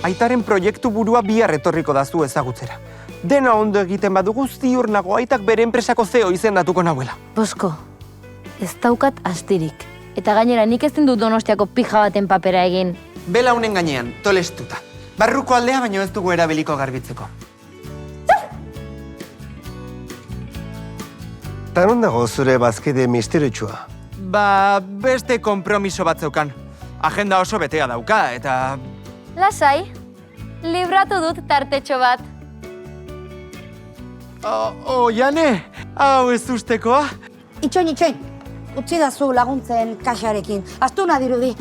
Aitaren proiektu burua bihar etorriko da zu ezagutzera. Dena ondo egiten badugu ziur nago aitak bere enpresako CEO izendatuko nahuela. Bosko, ez daukat astirik. Eta gainera nik ezin dut Donostiako pija baten papera egin. Bela honen gainean, tolestuta. Barruko aldea baino ez dugu erabiliko garbitzeko. Ta non dago zure bazkide misteriotsua? Beste konpromiso bat zeukan. Agenda oso betea dauka, eta... Lasai, libratu dut tartetxo bat. Jane, hau ez ustekoa? Itxoin, utzi da zu laguntzen kaxarekin. Astuna dirudi.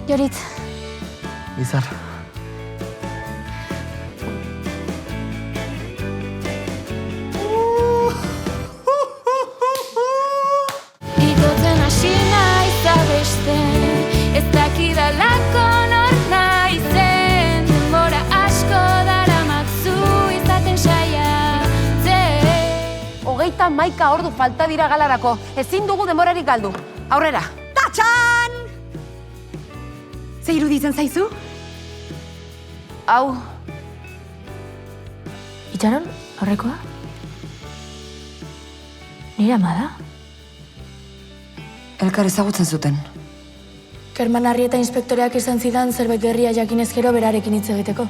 Joritz. Izar. Itotzen hasi naiz abesten, ez dakidalako nor naizen, denbora asko daramatzu izaten saiatzen. 31 ordu falta dira galarako. Ezin dugu denborarik galdu. Aurrera. Tatxan! Ze iruditzen zaizu? Hau. Itxaron, horrekoa? Nire ama da? Elkar ezagutzen zuten. Kerman Arrieta inspektoreak esan zidan zerbait berria jakinez gero berarekin hitz egiteko.